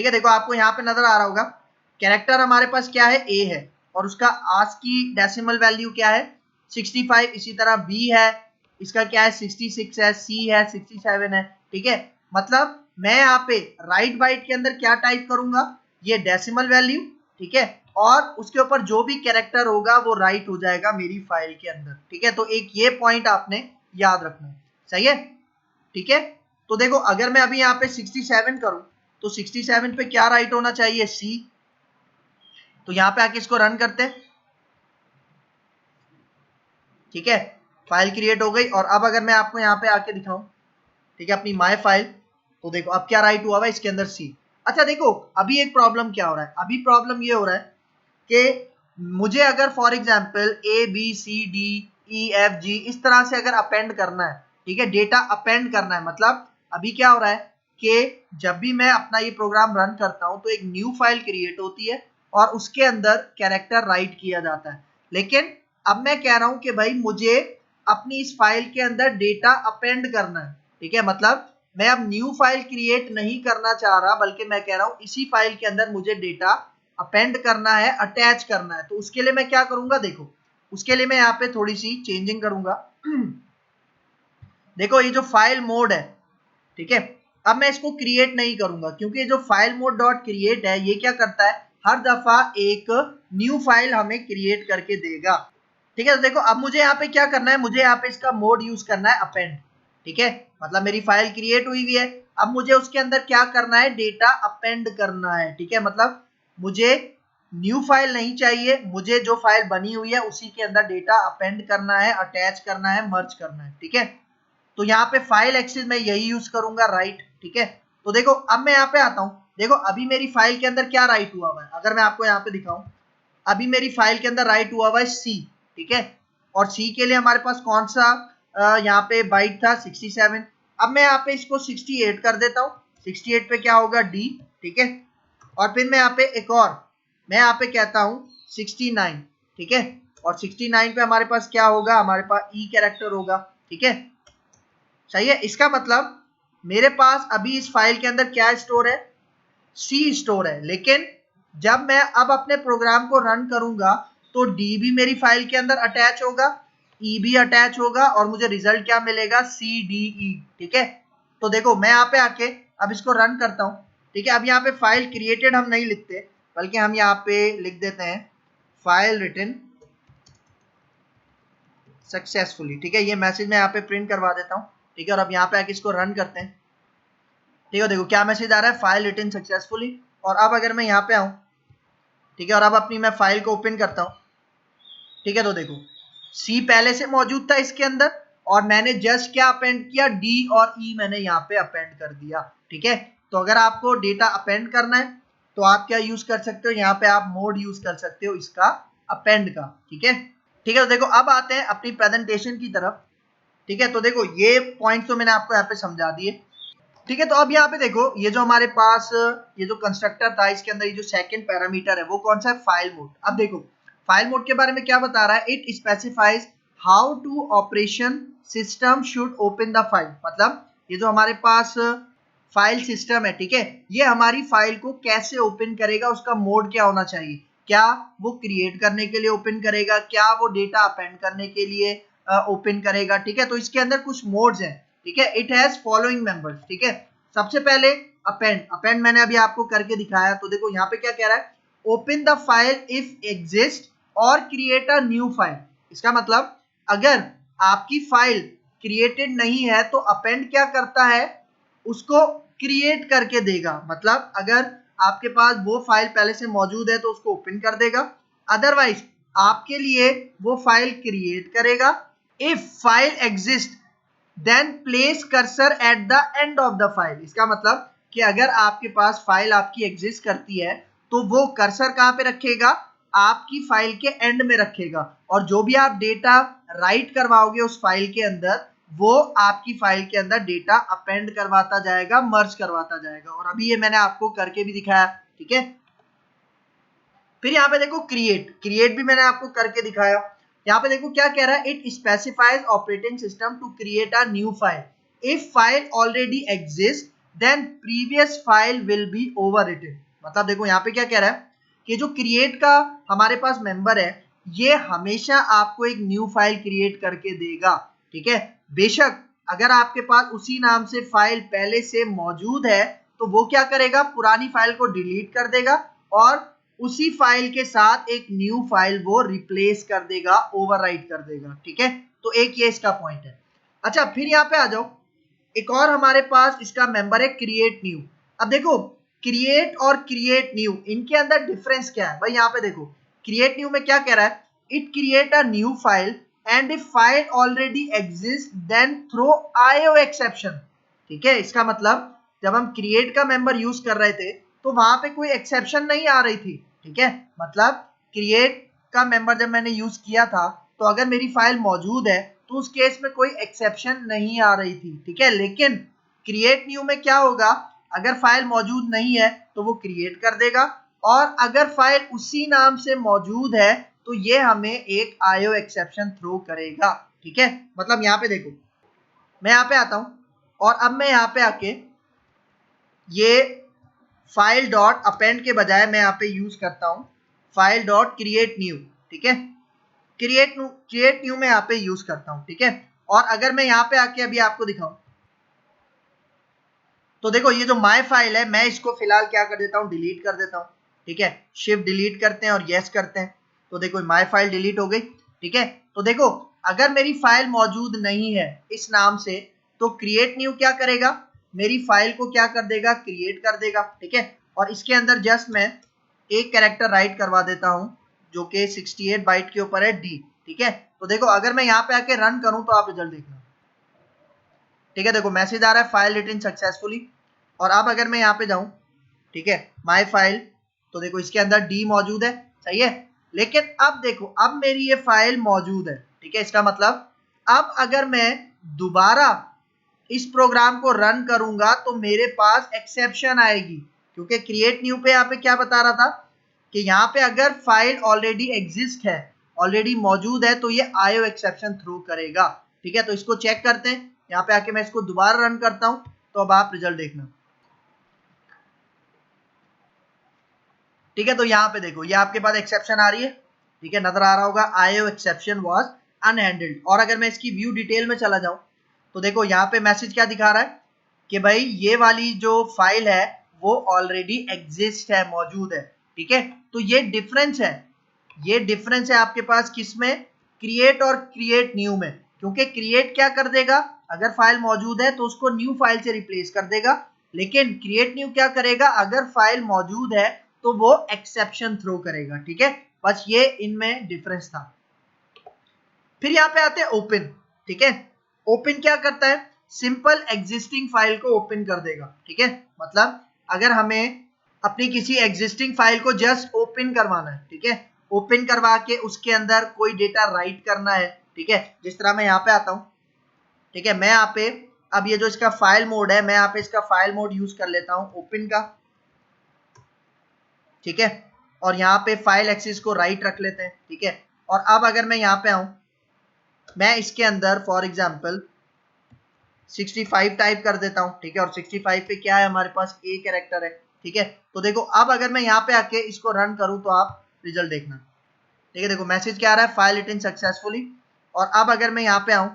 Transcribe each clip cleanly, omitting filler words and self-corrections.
ठीक है, देखो आपको यहाँ पे नजर आ रहा होगा कैरेक्टर हमारे पास क्या है, ए है, और उसका आस्की डेसिमल वैल्यू क्या है 65, इसी तरह बी है, इसका क्या है 66 है, सी है 67 है। ठीक है, मतलब मैं यहाँ पे राइट बाइट के अंदर क्या टाइप करूंगा, ये डेसिमल वैल्यू, ठीक है, और उसके ऊपर जो भी कैरेक्टर होगा वो राइट हो जाएगा मेरी फाइल के अंदर। ठीक है, तो एक ये पॉइंट आपने याद रखना है, सही है। ठीक है, तो देखो अगर मैं अभी यहाँ पे 67 करूं तो 67 पे क्या राइट होना चाहिए, सी। तो यहाँ पे आके इसको रन करते हैं। ठीक है, फाइल क्रिएट हो गई, और अब अगर मैं आपको यहाँ पे आके दिखाऊं, ठीक है, अपनी माय फाइल, तो देखो अब क्या राइट हुआ है इसके अंदर, सी। अच्छा देखो अभी एक प्रॉब्लम क्या हो रहा है, अभी प्रॉब्लम ये हो रहा है कि मुझे अगर for example A B C D E F G इस तरह से अगर अपेंड करना है, ठीक है, डेटा अपेंड करना है, मतलब अभी क्या हो रहा है कि जब भी मैं अपना ये प्रोग्राम रन करता हूं तो एक न्यू फाइल क्रिएट होती है और उसके अंदर कैरेक्टर राइट किया जाता है। लेकिन अब मैं कह रहा हूं कि भाई मुझे अपनी इस फाइल के अंदर डेटा अपेंड करना है। ठीक है, मतलब मैं अब न्यू फाइल क्रिएट नहीं करना चाह रहा, बल्कि मैं कह रहा हूं इसी फाइल के अंदर मुझे डेटा अपेंड करना है, अटैच करना है। तो उसके लिए मैं क्या करूंगा, देखो उसके लिए मैं यहाँ पे थोड़ी सी चेंजिंग करूंगा। देखो ये जो फाइल मोड है, ठीक है, अब मैं इसको क्रिएट नहीं करूंगा, क्योंकि ये जो फाइल मोड डॉट क्रिएट है ये क्या करता है, हर दफा एक न्यू फाइल हमें क्रिएट करके देगा। ठीक है, तो देखो अब मुझे यहाँ पे क्या करना है, मुझे यहाँ पे इसका मोड यूज करना है अपेंड। ठीक है, मतलब मेरी फाइल क्रिएट हुई हुई है, अब मुझे उसके अंदर क्या करना है, डेटा अपेंड करना है। ठीक है, मतलब मुझे न्यू फाइल नहीं चाहिए, मुझे जो फाइल बनी हुई है उसी के अंदर डेटा अपेंड करना है, अटैच करना है, मर्ज करना है। ठीक है, तो यहाँ पे फाइल एक्सेस में यही यूज करूंगा, राइट। ठीक है, तो देखो अब मैं यहाँ पे आता हूँ, देखो अभी मेरी फाइल के अंदर क्या राइट हुआ हुआ है, अगर मैं आपको यहाँ पे दिखाऊं, अभी मेरी फाइल के अंदर राइट हुआ हुआ है सी। ठीक है, और सी के लिए हमारे पास कौन सा यहाँ पे बाइट था 67। अब मैं यहाँ पे इसको 68 कर देता हूँ, 68 पे क्या होगा, डी। ठीक है, और फिर मैं यहाँ पे एक और, मैं यहाँ पे कहता हूँ 69। ठीक है, और 69 पे हमारे पास क्या होगा, हमारे पास ई कैरेक्टर होगा। ठीक है, सही है, इसका मतलब मेरे पास अभी इस फाइल के अंदर क्या स्टोर है, सी स्टोर है। लेकिन जब मैं अब अपने प्रोग्राम को रन करूंगा तो डी भी मेरी फाइल के अंदर अटैच होगा, ई भी अटैच होगा, और मुझे रिजल्ट क्या मिलेगा, सी डी ई। ठीक है, तो देखो मैं यहाँ पे आके अब इसको रन करता हूँ। ठीक है, अब यहाँ पे फाइल क्रिएटेड हम नहीं लिखते, बल्कि हम यहाँ पे लिख देते हैं फाइल रिटन सक्सेसफुली। ठीक है, ये मैसेज मैं यहाँ पे प्रिंट करवा देता हूँ। ठीक है, और अब यहाँ पे आके इसको रन करते हैं। ठीक है, देखो क्या मैसेज आ रहा है, फाइल रिटन सक्सेसफुली। और अब अगर मैं यहाँ पे आऊँ, ठीक है, और अब अपनी मैं फाइल को ओपन करता हूँ। ठीक है, तो देखो सी पहले से मौजूद था इसके अंदर, और मैंने जस्ट क्या अपेंड किया, डी और ई मैंने यहाँ पे अपेंड कर दिया। ठीक है, तो अगर आपको डेटा अपेंड करना है तो आप क्या यूज कर सकते हो, यहाँ पे आप मोड यूज कर सकते हो इसका, अपेंड का। ठीक है, ठीक है, तो देखो अब आते हैं अपनी प्रेजेंटेशन की तरफ। ठीक है, तो देखो ये पॉइंट तो मैंने आपको यहाँ पे समझा दिए। ठीक है, तो अब यहाँ पे देखो ये जो हमारे पास ये जो कंस्ट्रक्टर था इसके अंदर ये जो सेकंड पैरामीटर है वो कौन सा है, फाइल मोड। अब देखो फाइल मोड के बारे में क्या बता रहा है, it specifies how to operation system should open the file. मतलब ये जो हमारे पास फाइल सिस्टम है, ठीक है, ये हमारी फाइल को कैसे ओपन करेगा, उसका मोड क्या होना चाहिए, क्या वो क्रिएट करने के लिए ओपन करेगा, क्या वो डेटा अपेंड करने के लिए ओपन करेगा। ठीक है, तो इसके अंदर कुछ मोड्स हैं। ठीक है, इट हैज फॉलोइंग मेंबर्स। ठीक है, सबसे पहले अपेंड, अपेंड मैंने अभी आपको करके दिखाया। तो देखो यहाँ पे क्या कह रहा है, open the file if exist और क्रिएट अ न्यू फाइल। इसका मतलब अगर आपकी फाइल क्रिएटेड नहीं है तो अपेंड क्या करता है, उसको क्रिएट करके देगा। मतलब अगर आपके पास वो फाइल पहले से मौजूद है तो उसको ओपन कर देगा, अदरवाइज आपके लिए वो फाइल क्रिएट करेगा। If file exist then place cursor at the end of the file. इसका मतलब कि अगर आपके पास फाइल आपकी एग्जिस्ट करती है तो वो कर्सर कहां पे रखेगा, आपकी फाइल के एंड में रखेगा, और जो भी आप डेटा राइट करवाओगे उस फाइल के अंदर वो आपकी फाइल के अंदर डेटा अपेंड करवाता जाएगा, मर्ज करवाता जाएगा। और अभी ये मैंने आपको करके भी दिखाया। ठीक है, फिर यहाँ पे देखो क्रिएट, क्रिएट भी मैंने आपको करके दिखाया। यहाँ पे देखो क्या कह रहा है, it specifies operating system to create a new file if file already exist then previous file will be overwritten. मतलब देखो यहाँ पे क्या कह रहा है कि जो क्रिएट का हमारे पास मेंबर है ये हमेशा आपको एक न्यू फाइल क्रिएट करके देगा, ठीक है। बेशक अगर आपके पास उसी नाम से फाइल पहले से मौजूद है तो वो क्या करेगा, पुरानी फाइल को डिलीट कर देगा और उसी फाइल के साथ एक न्यू फाइल वो रिप्लेस कर देगा, ओवरराइट कर देगा, ठीक है। तो एक ये इसका पॉइंट है। अच्छा फिर यहाँ पे आ जाओ, एक और हमारे पास इसका मेंबर है क्रिएट न्यू। अब देखो क्रिएट और क्रिएट न्यू इनके अंदर डिफरेंस क्या है भाई, यहाँ पे देखो क्रिएट न्यू में क्या कह रहा है, it create a new file and if file already exist then throw IO exception, ठीक है। इसका मतलब जब हम क्रिएट का मेंबर यूज कर रहे थे तो वहां पे कोई एक्सेप्शन नहीं आ रही थी, ठीक है। मतलब क्रिएट का मेंबर जब मैंने यूज किया था तो अगर मेरी फाइल मौजूद है तो उस केस में कोई एक्सेप्शन नहीं आ रही थी, ठीक है। लेकिन क्रिएट न्यू में क्या होगा, अगर फाइल मौजूद नहीं है तो वो क्रिएट कर देगा और अगर फाइल उसी नाम से मौजूद है तो ये हमें एक आईओ एक्सेप्शन थ्रो करेगा, ठीक है। मतलब यहाँ पे देखो मैं यहाँ पे आता हूं और अब मैं यहाँ पे आके ये फाइल डॉट अपेंड के बजाय मैं यहाँ पे यूज करता हूं फाइल डॉट क्रिएट न्यू, ठीक है। क्रिएट न्यू में यहाँ पे यूज करता हूं, ठीक है। और अगर मैं यहाँ पे आके अभी आपको दिखाऊं तो देखो ये जो माय फाइल है मैं इसको फिलहाल क्या कर देता हूँ, डिलीट कर देता हूँ, ठीक है। शिफ्ट डिलीट करते हैं और यस करते हैं तो देखो माय फाइल डिलीट हो गई, ठीक है। तो देखो अगर मेरी फाइल मौजूद नहीं है इस नाम से तो क्रिएट न्यू क्या करेगा, मेरी फाइल को क्या कर देगा, क्रिएट कर देगा, ठीक है। और इसके अंदर जस्ट मैं एक कैरेक्टर राइट करवा देता हूं जो कि 68 बाइट के ऊपर है डी, ठीक है। तो देखो अगर मैं यहाँ पे आके रन करूं तो आप रिजल्ट देखना, ठीक है। देखो मैसेज आ रहा है फाइल रिटन सक्सेसफुली। और अब अगर मैं यहाँ पे जाऊं, ठीक है, माय फाइल, तो देखो इसके अंदर डी मौजूद है, सही है। लेकिन अब देखो अब मेरी ये फाइल मौजूद है, ठीक है। इसका मतलब अब अगर मैं दोबारा इस प्रोग्राम को रन करूंगा तो मेरे पास एक्सेप्शन आएगी, क्योंकि क्रिएट न्यू पे यहाँ पे क्या बता रहा था कि यहाँ पे अगर फाइल ऑलरेडी एग्जिस्ट है, ऑलरेडी मौजूद है तो ये आईओ एक्सेप्शन थ्रो करेगा, ठीक है। तो इसको चेक करते हैं, यहाँ पे आके मैं इसको दोबारा रन करता हूं तो अब आप रिजल्ट देखना, ठीक है। तो यहाँ पे देखो ये आपके पास एक्सेप्शन आ रही है, ठीक है, नजर आ रहा होगा आईओ एक्सेप्शन वाज अनहैंडल्ड। और अगर मैं इसकी व्यू डिटेल में चला जाऊं तो देखो यहाँ पे मैसेज क्या दिखा रहा है कि भाई ये वाली जो फाइल है वो ऑलरेडी एग्जिस्ट है, मौजूद है, ठीक है। तो ये डिफरेंस है, ये डिफरेंस है आपके पास किसमें, क्रिएट और क्रिएट न्यू में। क्योंकि क्रिएट क्या कर देगा, अगर फाइल मौजूद है तो उसको न्यू फाइल से रिप्लेस कर देगा, लेकिन क्रिएट न्यू क्या करेगा, अगर फाइल मौजूद है तो वो एक्सेप्शन थ्रो करेगा, ठीक है। बस ये इनमें डिफरेंस था। फिर यहाँ पे आते हैं ओपन, ठीक है। ओपन क्या करता है, सिंपल एग्जिस्टिंग फाइल को ओपन कर देगा, ठीक है। मतलब अगर हमें अपनी किसी एग्जिस्टिंग फाइल को जस्ट ओपन करवाना है, ठीक है, ओपन करवा के उसके अंदर कोई डेटा राइट करना है, ठीक है। जिस तरह मैं यहाँ पे आता हूँ, ठीक है, मैं यहाँ पे अब ये जो इसका फाइल मोड है मैं यहाँ पे इसका फाइल मोड यूज कर लेता हूँ ओपन का, ठीक है। और यहाँ पे फाइल एक्सिस को राइट रख लेते हैं, ठीक है। और अब अगर मैं यहाँ पे आऊं, मैं इसके अंदर फॉर एग्जांपल 65 टाइप कर देता हूं, ठीक है। और 65 पे क्या है, हमारे पास ए कैरेक्टर है, ठीक है। तो देखो अब अगर मैं यहाँ पे आके इसको रन करूं तो आप रिजल्ट देखना, ठीक है। देखो मैसेज क्या आ रहा है, फाइल रिटन सक्सेसफुली। और अब अगर मैं यहाँ पे आऊं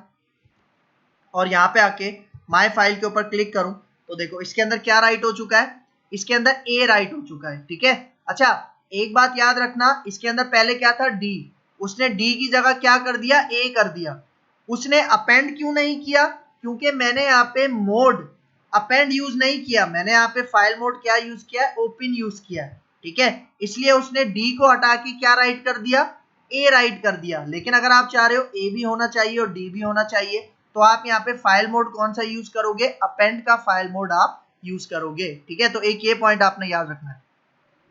और यहाँ पे आके माय फाइल के ऊपर क्लिक करूं तो देखो इसके अंदर क्या राइट हो चुका है, इसके अंदर ए राइट हो चुका है, ठीक है। अच्छा एक बात याद रखना, इसके अंदर पहले क्या था डी, उसने डी की जगह क्या कर दिया, ए कर दिया। उसने अपेंड क्यों नहीं किया, क्योंकि मैंने यहाँ पे मोड अपेंड यूज नहीं किया, मैंने यहाँ पे फाइल मोड क्या यूज किया है, ओपन यूज किया है, ठीक है। इसलिए उसने डी को हटा के क्या राइट कर दिया, ए राइट कर दिया। लेकिन अगर आप चाह रहे हो ए भी होना चाहिए और डी भी होना चाहिए तो आप यहाँ पे फाइल मोड कौन सा यूज करोगे, अपेंड का फाइल मोड आप यूज करोगे, ठीक है। तो एक ये पॉइंट आपने याद रखना है,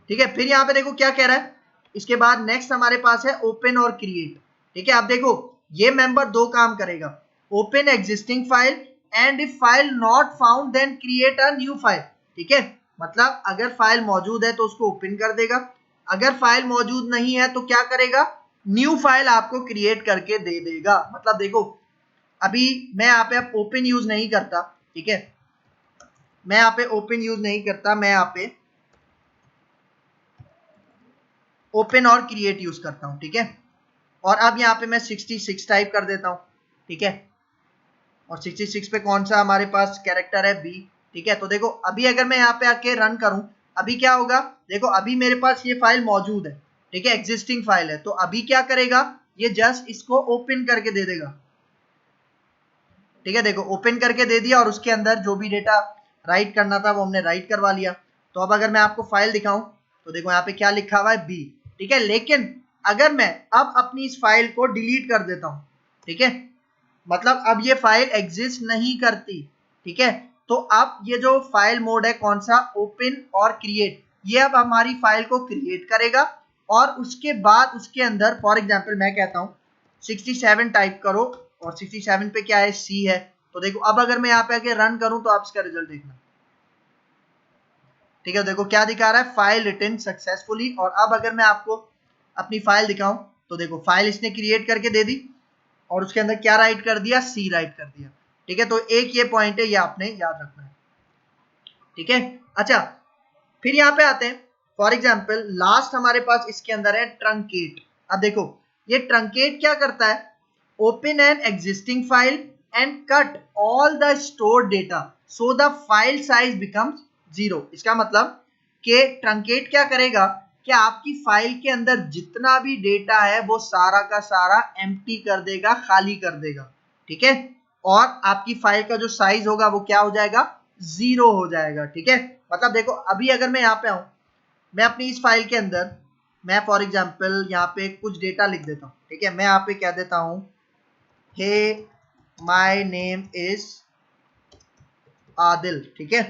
ठीक है। फिर यहाँ पे देखो क्या कह रहा है, इसके बाद नेक्स्ट हमारे पास है ओपन और क्रिएट, ठीक है। आप देखो ये मेंबर दो काम करेगा, open existing file and if file not found then create a new file, ठीक है। मतलब अगर फाइल मौजूद है तो उसको ओपन कर देगा, अगर फाइल मौजूद नहीं है तो क्या करेगा, न्यू फाइल आपको क्रिएट करके दे देगा। मतलब देखो अभी मैं यहाँ पे अब ओपन यूज नहीं करता, ठीक है, मैं यहाँ पे ओपन यूज नहीं करता, मैं यहाँ पे ओपन और क्रिएट यूज करता हूं, ठीक है। और अब यहाँ पे मैं 66 टाइप कर देता हूं, ठीक है। और 66 पे कौन सा हमारे पास कैरेक्टर है, बी, ठीक है। तो देखो अभी अगर मैं यहाँ पे आके रन करूं, अभी क्या होगा, देखो अभी मेरे पास ये फाइल मौजूद है, ठीक है, एग्जिस्टिंग फाइल है। तो अभी क्या करेगा, ये जस्ट इसको ओपन करके दे देगा, ठीक है। देखो ओपन करके दे दिया और उसके अंदर जो भी डेटा राइट करना था वो हमने राइट करवा लिया। तो अब अगर मैं आपको फाइल दिखाऊं तो देखो यहाँ पे क्या लिखा हुआ है, बी, ठीक है। लेकिन अगर मैं अब अपनी इस फाइल को डिलीट कर देता हूं, ठीक है, मतलब अब ये फाइल एग्जिस्ट नहीं करती, ठीक है। तो अब ये जो फाइल मोड है कौन सा, ओपन और क्रिएट, ये अब हमारी फाइल को क्रिएट करेगा और उसके बाद उसके अंदर फॉर एग्जांपल मैं कहता हूं 67 टाइप करो और 67 पे क्या है, सी है। तो देखो अब अगर मैं यहाँ पे आके रन करूं तो आप इसका रिजल्ट देखना, ठीक है। देखो क्या दिखा रहा है, फाइल रिटन सक्सेसफुली। और अब अगर मैं आपको अपनी फाइल दिखाऊं तो देखो फाइल इसने क्रिएट करके दे दी और उसके अंदर क्या राइट कर दिया, सी राइट कर दिया, ठीक है। तो एक ये पॉइंट है, ये आपने याद रखना है, ठीक है। अच्छा फिर यहाँ पे आते हैं, फॉर एग्जाम्पल लास्ट हमारे पास इसके अंदर है ट्रंकेट। अब देखो ये ट्रंकेट क्या करता है, open an existing file and cut all the stored data so the file size becomes 0। इसका मतलब कि ट्रंकेट क्या करेगा कि आपकी फाइल के अंदर जितना भी डेटा है वो सारा का सारा एम्प्टी कर देगा, खाली कर देगा, ठीक है। और आपकी फाइल का जो साइज होगा वो क्या हो जाएगा, 0 हो जाएगा, ठीक है। मतलब देखो अभी अगर मैं यहाँ पे आऊं, मैं अपनी इस फाइल के अंदर मैं फॉर एग्जांपल यहाँ पे कुछ डेटा लिख देता हूँ, ठीक है। मैं यहाँ पे कह देता हूँ hey my name is Adil, ठीक है।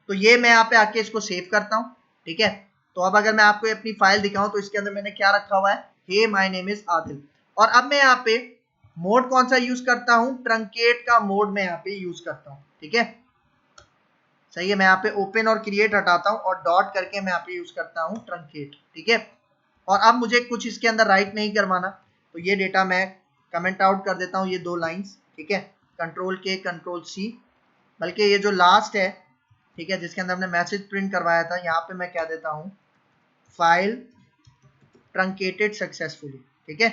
तो ये मैं यहाँ पे आके इसको सेव करता हूँ, ठीक है। तो अब अगर मैं आपको अपनी फाइल दिखाऊं तो इसके अंदर मैंने क्या रखा हुआ है, hey my name is Adil. और अब मैं यहाँ पे मोड कौन सा यूज करता हूँ, ट्रंकेट का मोड मैं यहाँ पे यूज करता हूँ, ठीक है। सही है, मैं यहाँ पे ओपन और क्रिएट हटाता हूँ और डॉट करके मैं यहाँ पे यूज करता हूँ ट्रंकेट, ठीक है। और अब मुझे कुछ इसके अंदर राइट नहीं करवाना, तो ये डेटा मैं कमेंट आउट कर देता हूँ, ये 2 लाइंस, ठीक है, कंट्रोल के कंट्रोल सी। बल्कि ये जो लास्ट है, ठीक है, जिसके अंदर हमने मैसेज प्रिंट करवाया था, यहाँ पे मैं क्या देता हूँ, फाइल ट्रंकेटेड सक्सेसफुली, ठीक है।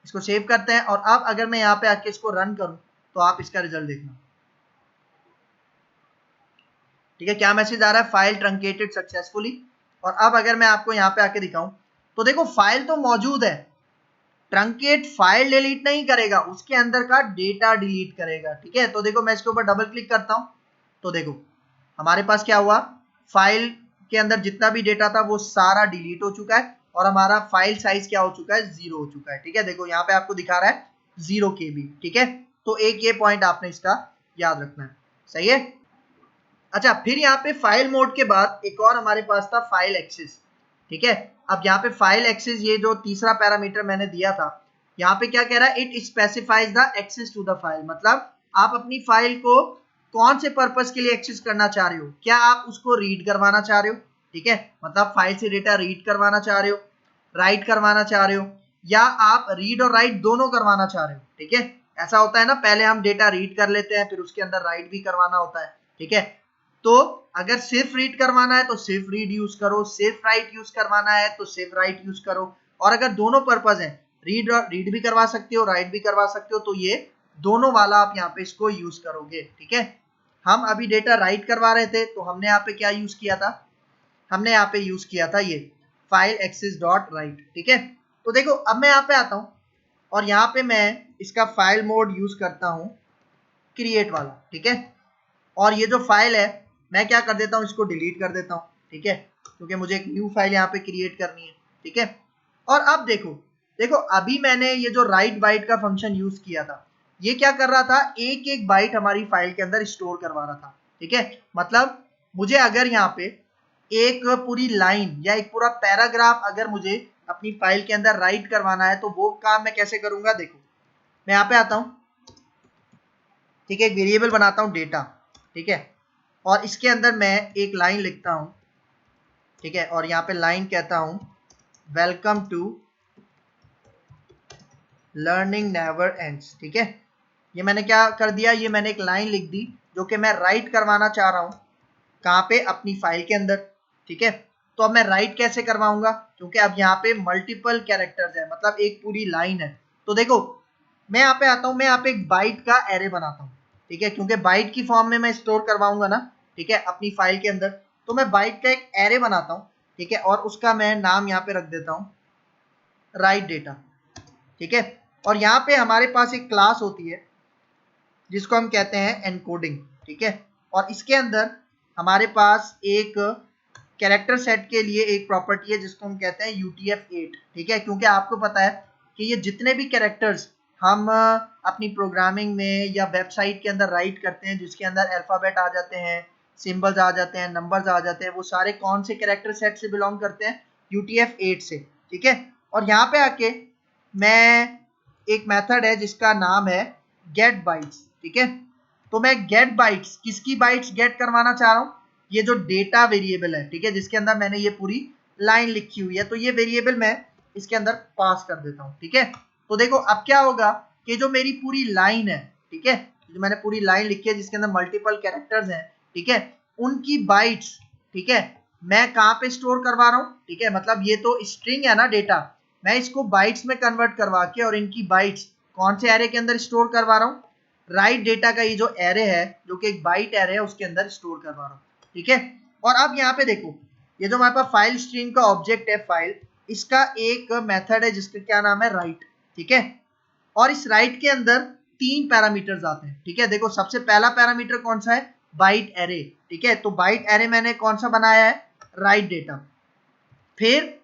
इसको सेव करते हैं और अब अगर मैं यहाँ पे आके इसको रन करूँ तो आप इसका रिजल्ट देखना, ठीक है। क्या मैसेज आ रहा है, फाइल ट्रंकेटेड सक्सेसफुली। और अब अगर मैं आपको यहाँ पे आके दिखाऊं तो देखो फाइल तो मौजूद है, ट्रंकेट फाइल डिलीट नहीं करेगा, उसके अंदर का डेटा डिलीट करेगा, ठीक है। तो देखो मैं इसके ऊपर डबल क्लिक करता हूं तो देखो हमारे पास क्या हुआ, फाइल के अंदर जितना भी डेटा था वो सारा डिलीट हो चुका है और हमारा फाइल साइज क्या हो चुका है, 0 हो चुका है, ठीक है। देखो यहाँ पे आपको दिखा रहा है 0 KB, ठीक है। तो एक ये पॉइंट आपने इसका याद रखना है, सही है। अच्छा फिर यहाँ पे फाइल मोड के बाद एक और हमारे पास था फाइल एक्सेस, ठीक है। अब यहाँ पे फाइल एक्सेस, ये जो तीसरा पैरामीटर मैंने दिया था, यहाँ पे क्या कह रहा है, it specifies the access to the file. मतलब आप अपनी फाइल को कौन से पर्पस के लिए एक्सेस करना चाह रहे हो, क्या आप उसको रीड करवाना चाह रहे हो, ठीक है, मतलब फाइल से डेटा रीड करवाना चाह रहे हो, राइट करवाना चाह रहे हो, या आप रीड और राइट दोनों करवाना चाह रहे हो, ठीक है। ऐसा होता है ना, पहले हम डेटा रीड कर लेते हैं फिर उसके अंदर राइट भी करवाना होता है, ठीक है। तो अगर सिर्फ रीड करवाना है तो सिर्फ रीड यूज करो, सिर्फ राइट यूज करवाना है तो सिर्फ राइट यूज करो। और अगर दोनों पर्पज है, रीड भी करवा सकते हो, राइट भी करवा सकते हो, तो ये दोनों वाला आप यहाँ पे इसको यूज करोगे, ठीक है। हम अभी डेटा राइट करवा रहे थे तो हमने यहाँ पे क्या यूज किया था, हमने यहाँ पे यूज किया था ये फाइल एक्सेस डॉट राइट, ठीक है। तो देखो अब मैं यहाँ पे आता हूँ और यहाँ पे मैं इसका फाइल मोड यूज करता हूँ क्रिएट वाला, ठीक है। और ये जो फाइल है मैं क्या कर देता हूँ, इसको डिलीट कर देता हूँ, ठीक है, क्योंकि मुझे एक न्यू फाइल यहाँ पे क्रिएट करनी है, ठीक है। और अब देखो देखो अभी मैंने ये जो राइट बाइट का फंक्शन यूज किया था, ये क्या कर रहा था, एक एक बाइट हमारी फाइल के अंदर स्टोर करवा रहा था, ठीक है। मतलब मुझे अगर यहाँ पे एक पूरी लाइन या एक पूरा पैराग्राफ अगर मुझे अपनी फाइल के अंदर राइट करवाना है तो वो काम मैं कैसे करूंगा, देखो मैं यहाँ पे आता हूँ, ठीक है, एक वेरिएबल बनाता हूँ डेटा, ठीक है। और इसके अंदर मैं एक लाइन लिखता हूं, ठीक है, और यहां पे लाइन कहता हूं welcome to learning never ends, ठीक है। ये मैंने क्या कर दिया, ये मैंने एक लाइन लिख दी जो कि मैं राइट करवाना चाह रहा हूं, कहाँ पे, अपनी फाइल के अंदर, ठीक है। तो अब मैं राइट कैसे करवाऊंगा, क्योंकि अब यहाँ पे मल्टीपल कैरेक्टर्स है, मतलब एक पूरी लाइन है। तो देखो मैं यहाँ पे आता हूँ, मैं यहाँ पे एक बाइट का एरे बनाता हूँ, ठीक है, क्योंकि बाइट की फॉर्म में मैं स्टोर करवाऊंगा ना, ठीक है, अपनी फाइल के अंदर। तो मैं बाइट का एक एरे बनाता हूँ, ठीक है, और उसका मैं नाम यहाँ पे रख देता हूँ राइट डेटा, ठीक है। और यहाँ पे हमारे पास एक क्लास होती है जिसको हम कहते हैं एनकोडिंग, ठीक है। और इसके अंदर हमारे पास एक कैरेक्टर सेट के लिए एक प्रॉपर्टी है जिसको हम कहते हैं UTF-8, ठीक है, क्योंकि आपको पता है कि ये जितने भी कैरेक्टर्स हम अपनी प्रोग्रामिंग में या वेबसाइट के अंदर राइट करते हैं, जिसके अंदर अल्फाबेट आ जाते हैं, सिंबल्स आ जाते हैं, नंबर्स आ जाते हैं, वो सारे कौन से कैरेक्टर सेट से बिलोंग करते हैं, UTF-8 से, ठीक है। और यहाँ पे आके मैं एक मेथड है जिसका नाम है गेट बाइट्स, ठीक है। तो मैं गेट बाइट्स, किसकी बाइट्स गेट करवाना चाह रहा हूँ, ये जो डेटा वेरिएबल है, ठीक है, जिसके अंदर मैंने ये पूरी लाइन लिखी हुई है, तो ये वेरिएबल मैं इसके अंदर पास कर देता हूँ, ठीक है। तो देखो अब क्या होगा कि जो मेरी पूरी लाइन है, ठीक है, जो मैंने पूरी लाइन लिखी है जिसके अंदर मल्टीपल कैरेक्टर्स हैं, ठीक है, उनकी बाइट्स, ठीक है, मैं कहाँ पे स्टोर करवा रहा हूँ, ठीक है, मतलब ये तो स्ट्रिंग है ना डेटा, मैं इसको बाइट्स में कन्वर्ट करवा के और इनकी बाइट्स कौन से एरे के अंदर स्टोर करवा रहा हूँ, राइट डेटा का ये जो एरे है, जो कि एक बाइट एरे है, उसके अंदर स्टोर करवा रहा हूँ, ठीक है। और अब यहाँ पे देखो, ये जो हमारे पास फाइल स्ट्रीम का ऑब्जेक्ट है फाइल, इसका एक मेथड है जिसका क्या नाम है राइट, ठीक है। और इस राइट के अंदर 3 पैरामीटर्स आते हैं, ठीक है। देखो सबसे पहला पैरामीटर कौन सा है, बाइट एरे, ठीक है। तो बाइट एरे मैंने कौन सा बनाया है, राइट डेटा। फिर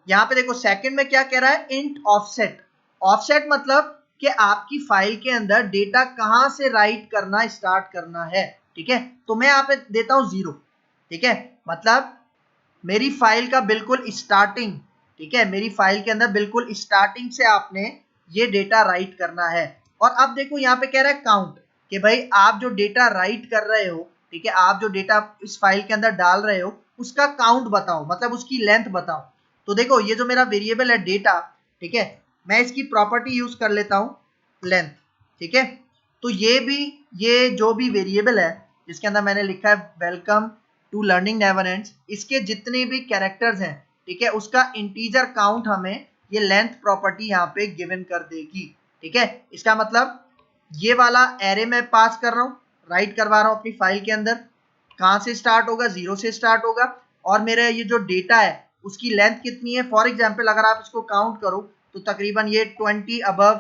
यहाँ पे देखो सेकंड में क्या कह रहा है, इंट ऑफसेट। ऑफसेट मतलब कि आपकी फाइल के अंदर डेटा कहां से राइट करना स्टार्ट करना है, ठीक है। तो मैं यहाँ पे देता हूं 0, ठीक है, मतलब मेरी फाइल का बिल्कुल स्टार्टिंग, ठीक है, मेरी फाइल के अंदर बिल्कुल स्टार्टिंग से आपने ये डेटा राइट करना है। और अब देखो यहाँ पे कह रहा है काउंट, कि भाई आप जो डेटा राइट कर रहे हो, ठीक है, आप जो डेटा इस फाइल के अंदर डाल रहे हो उसका काउंट बताओ, मतलब उसकी लेंथ बताओ। तो देखो ये जो मेरा वेरिएबल है डेटा, ठीक है, मैं इसकी प्रॉपर्टी यूज कर लेता हूं लेंथ, ठीक है। तो ये जो भी वेरिएबल है जिसके अंदर मैंने लिखा है welcome to learning never ends, इसके जितने भी कैरेक्टर्स हैं, ठीक है, उसका इंटीजर काउंट हमें ये लेंथ प्रॉपर्टी यहाँ पे गिवन कर देगी, ठीक है। इसका मतलब ये वाला एरे मैं पास कर रहा हूँ, राइट करवा रहा हूँ अपनी फाइल के अंदर, कहाँ से स्टार्ट होगा, 0 से स्टार्ट होगा, और मेरा ये जो डेटा है उसकी लेंथ कितनी है, फॉर एग्जाम्पल अगर आप इसको काउंट करो तो तकरीबन ये 20 अबव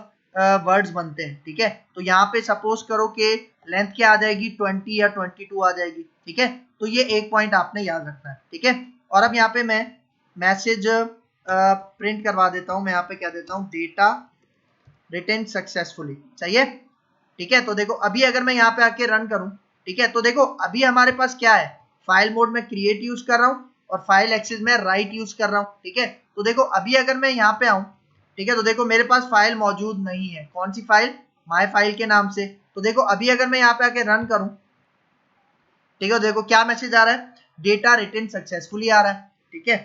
वर्ड्स बनते हैं, ठीक है। तो यहाँ पे सपोज करो कि लेंथ क्या आ जाएगी, 20 या 22 आ जाएगी, ठीक है। तो ये एक पॉइंट आपने याद रखना है, ठीक है। और अब यहाँ पे मैं मैसेज प्रिंट करवा देता हूँ, मैं यहाँ पे क्या देता हूँ, डेटा रिटेन सक्सेसफुली, चाहिए, ठीक है। तो देखो अभी अगर मैं यहाँ पे आके रन करूं, ठीक है, तो देखो अभी हमारे पास क्या है, फाइल मोड में क्रिएट यूज कर रहा हूं और फाइल एक्सेस में राइट यूज कर रहा हूं, ठीक है। तो देखो अभी अगर मैं यहाँ पे आऊं, ठीक है, तो देखो मेरे पास फाइल मौजूद नहीं है, कौन सी फाइल, माय फाइल के नाम से। तो देखो अभी अगर मैं यहाँ पे आके रन करूं, ठीक है, देखो क्या मैसेज आ रहा है, डेटा रिटेन सक्सेसफुली आ रहा है, ठीक है।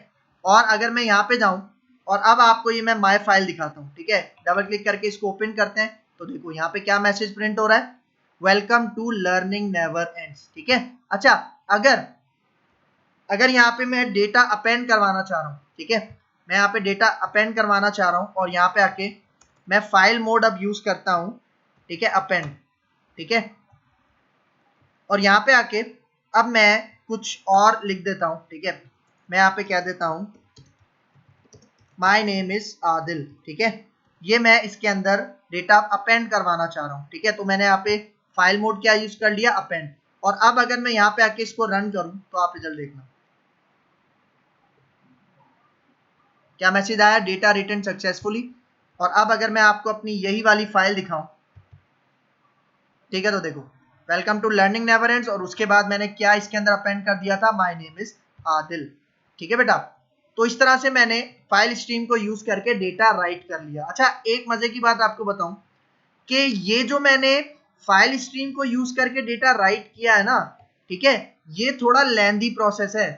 और अगर मैं यहाँ पे जाऊं और अब आपको ये मैं माय फाइल दिखाता हूँ, ठीक है, डबल क्लिक करके इसको ओपन करते हैं, तो देखो यहाँ पे क्या मैसेज प्रिंट हो रहा है, welcome to learning never ends, ठीक है। अच्छा अगर अगर यहाँ पे मैं डेटा अपेंड करवाना चाह रहा हूँ, ठीक है, मैं यहाँ पे डेटा अपेंड करवाना चाह रहा हूँ और यहाँ पे आके मैं फाइल मोड अब यूज करता हूँ, ठीक है, अपेंड, ठीक है। और यहाँ पे आके अब मैं कुछ और लिख देता हूँ, ठीक है, मैं यहाँ पे क्या देता हूँ, माय नेम इज आदिल, ठीक है। ये मैं इसके अंदर डेटा अपेंड करवाना चाह रहा हूँ, ठीक है। तो मैंने यहाँ पे फाइल मोड क्या यूज कर लिया, अपेंड। और अब अगर मैं यहाँ पे आके इसको रन करूँ तो आप रिजल्ट देखना, क्या मैसेज आया, डेटा रिटर्न सक्सेसफुली। और अब अगर मैं आपको अपनी यही वाली फाइल दिखाऊं, ठीक है, तो देखो welcome to learning never ends, और उसके बाद मैंने क्या इसके अंदर अपेंड कर दिया था, माय नेम इज आदिल, ठीक है बेटा। तो इस तरह से मैंने फाइल स्ट्रीम को यूज करके डेटा राइट कर लिया। अच्छा एक मजे की बात आपको बताऊं कि ये जो मैंने फाइल स्ट्रीम को यूज करके डेटा राइट किया है ना, ठीक है, ये थोड़ा लेंदी प्रोसेस है,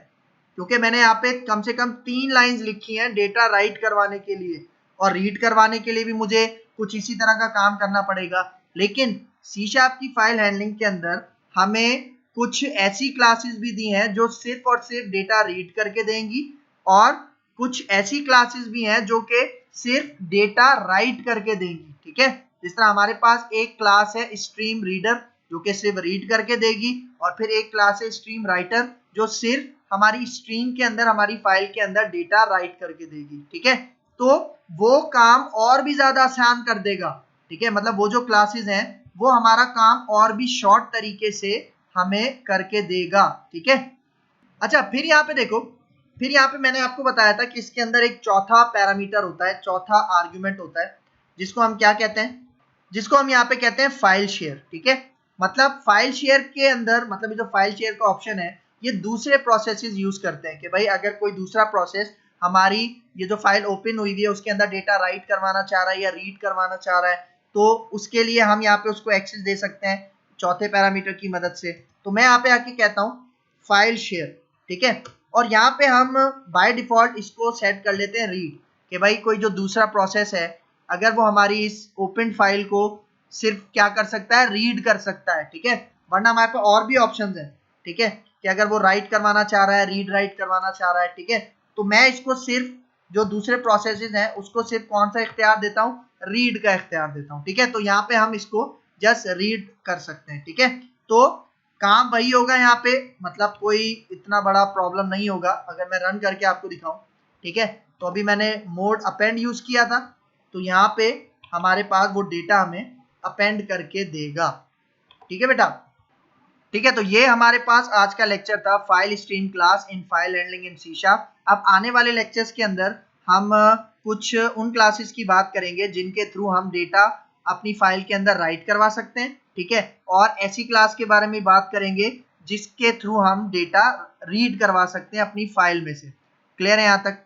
क्योंकि मैंने यहाँ पे कम से कम 3 लाइंस लिखी हैं डेटा राइट करवाने के लिए, और रीड करवाने के लिए भी मुझे कुछ इसी तरह का काम करना पड़ेगा। लेकिन सी शार्प की फाइल हैंडलिंग के अंदर हमें कुछ ऐसी क्लासेस भी दी हैं जो सिर्फ और सिर्फ डेटा रीड करके देंगी, और कुछ ऐसी क्लासेस भी हैं जो कि सिर्फ डेटा राइट करके देंगी। ठीक है, जिस तरह हमारे पास एक क्लास है स्ट्रीम रीडर जो कि सिर्फ रीड करके देगी, और फिर एक क्लास है स्ट्रीम राइटर जो सिर्फ हमारी स्ट्रीम के अंदर, हमारी फाइल के अंदर डेटा राइट करके देगी। ठीक है, तो वो काम और भी ज्यादा आसान कर देगा। ठीक है, मतलब वो जो क्लासेस हैं वो हमारा काम और भी शॉर्ट तरीके से हमें करके देगा। ठीक है, अच्छा फिर यहाँ पे देखो, फिर यहाँ पे मैंने आपको बताया था कि इसके अंदर एक चौथा पैरामीटर होता है, चौथा आर्गुमेंट होता है, जिसको हम क्या कहते हैं, जिसको हम यहाँ पे कहते हैं फाइल शेयर। ठीक है, मतलब फाइल शेयर के अंदर, मतलब ये जो फाइल शेयर का ऑप्शन है ये दूसरे प्रोसेसेस यूज करते हैं कि भाई अगर कोई दूसरा प्रोसेस हमारी ये जो फाइल ओपन हुई है उसके अंदर डेटा राइट करवाना चाह रहा है या रीड करवाना चाह रहा है, तो उसके लिए हम यहाँ पे उसको एक्सेस दे सकते हैं चौथे पैरामीटर की मदद से। तो मैं यहाँ पे आके कहता हूँ फाइल शेयर। ठीक है, और यहाँ पे हम बाय डिफॉल्ट इसको सेट कर लेते हैं रीड, कि भाई कोई जो दूसरा प्रोसेस है अगर वो हमारी इस ओपन फाइल को सिर्फ क्या कर सकता है, रीड कर सकता है। ठीक है, वरना हमारे पास और भी ऑप्शंस हैं। ठीक है, कि अगर वो राइट करवाना चाह रहा है, रीड राइट करवाना चाह रहा है। ठीक है, तो मैं इसको सिर्फ जो दूसरे प्रोसेसेस हैं उसको सिर्फ कौन सा इख्तियार देता हूँ, रीड का इख्तियार देता हूँ। ठीक है, तो यहाँ पे हम इसको जस्ट रीड कर सकते हैं। ठीक है, तो काम वही होगा यहाँ पे, मतलब कोई इतना बड़ा प्रॉब्लम नहीं होगा अगर मैं रन करके आपको दिखाऊं। ठीक है, तो अभी मैंने मोड अपेंड यूज किया था, तो यहाँ पे हमारे पास वो डेटा हमें अपेंड करके देगा। ठीक है बेटा, ठीक है, तो ये हमारे पास आज का लेक्चर था, file stream class in file handling in C sharp. अब आने वाले लेक्चर्स के अंदर हम कुछ उन क्लासेस की बात करेंगे जिनके थ्रू हम डेटा अपनी फाइल के अंदर राइट करवा सकते हैं। ठीक है, और ऐसी क्लास के बारे में बात करेंगे जिसके थ्रू हम डेटा रीड करवा सकते हैं अपनी फाइल में से। क्लियर है यहाँ तक?